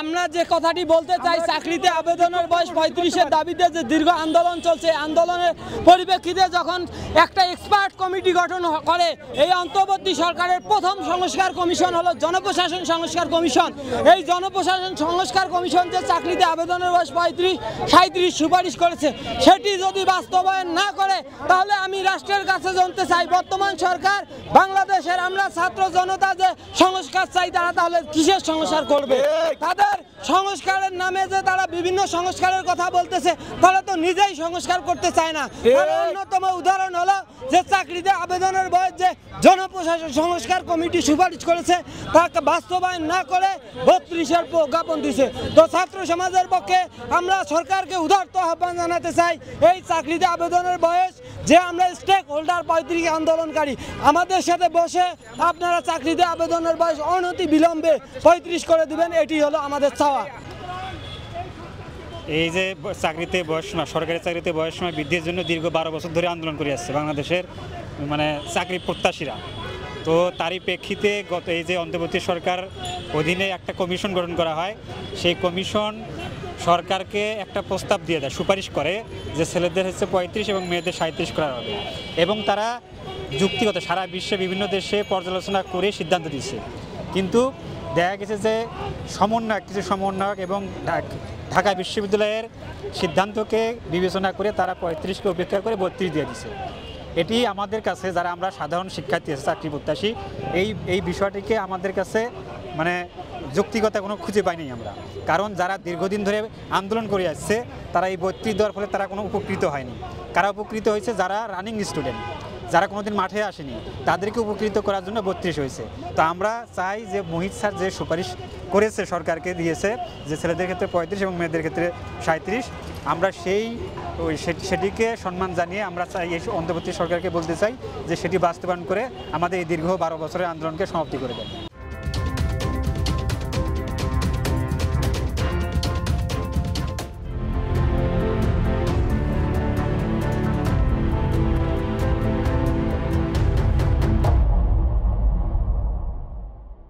আমরা যে কথাটি বলতে চাই, চাকরিতে আবেদনের বয়স 35-এর দাবিতে যে দীর্ঘ আন্দোলন চলছে, আন্দোলনের পরিপ্রেক্ষিতে যখন একটা এক্সপার্ট কমিটি গঠন করে, এই অন্তর্বর্তী সরকারের প্রথম সংস্কার কমিশন হলো জনপ্রশাসন সংস্কার কমিশন। এই জনপ্রশাসন সংস্কার কমিশন যে চাকরিতে আবেদনের বয়স 35-37 সুপারিশ করেছে, সেটি যদি বাস্তবায়ন না করে তাহলে আমি রাষ্ট্রের কাছে জানতে চাই, বর্তমান সরকার বাংলাদেশের আমরা ছাত্র জনতা যে সংস্কার চাই, তারা তাহলে কিসের সংস্কার করবে? তাদের সংস্কারের নামে যে তারা বিভিন্ন সংস্কারের কথা বলতেছে, তারা তো নিজেই সংস্কার করতে চায় না। অন্যতম উদাহরণ হলো যে চাকরিতে আবেদনের বয়স যে জনপ্রশাসন সংস্কার কমিটি সুপারিশ করেছে, তাকে বাস্তবায়ন না করে 32-এর প্রজ্ঞাপন দিছে। তো ছাত্র সমাজের পক্ষে আমরা সরকারকে উদারত আহ্বান জানাতে চাই, এই চাকরিতে আবেদনের বয়স যে আমরা স্টেক হোল্ডার 35 আন্দোলনকারী, আমাদের সাথে বসে আপনারা চাকরিতে আবেদনের বয়স অনতি বিলম্বে 35 করে দিবেন, এটি হলো আমাদের চাওয়া। এই যে চাকরিতে বয়সসীমা, সরকারি চাকরিতে বয়সসীমা বৃদ্ধির জন্য দীর্ঘ 12 বছর ধরে আন্দোলন করে আসছে বাংলাদেশের চাকরি প্রত্যাশীরা। তো তারই প্রেক্ষিতে এই যে অন্তর্বর্তী সরকার অধীনে একটা কমিশন গঠন করা হয়, সেই কমিশন সরকারকে একটা প্রস্তাব দিয়ে দেয়, সুপারিশ করে যে ছেলেদের 35 এবং মেয়েদের 37 করা হবে। এবং তারা যুক্তিগত সারা বিশ্বে বিভিন্ন দেশে পর্যালোচনা করে সিদ্ধান্ত দিচ্ছে। কিন্তু দেখা গেছে যে কিছু সমন্বয়ক এবং ঢাকা বিশ্ববিদ্যালয়ের সিদ্ধান্তকে বিবেচনা করে তারা 35কে উপেক্ষা করে 32 দিয়ে দিচ্ছে। এটি আমাদের কাছে, যারা আমরা সাধারণ শিক্ষার্থী আছে, চাকরি প্রত্যাশী, এই বিষয়টিকে আমাদের কাছে যৌক্তিকতা কোনো খুঁজে পাইনি আমরা। কারণ যারা দীর্ঘদিন ধরে আন্দোলন করে আসছে, তারা এই 32 দেওয়ার ফলে তারা কোনো উপকৃত হয়নি। কারা উপকৃত হয়েছে? যারা রানিং স্টুডেন্ট, যারা কোনোদিন মাঠে আসেনি, তাদেরকে উপকৃত করার জন্য 32 হয়েছে। তো আমরা চাই যে মোহিত স্যার যে সুপারিশ করেছে, সরকারকে দিয়েছে যে ছেলেদের ক্ষেত্রে 35 এবং মেয়েদের ক্ষেত্রে 37, আমরা সেটিকে সম্মান জানিয়ে আমরা চাই, এই অন্তর্বর্তী সরকারকে বলতে চাই যে সেটি বাস্তবায়ন করে আমাদের এই দীর্ঘ 12 বছরের আন্দোলনকে সমাপ্তি করে দেয়।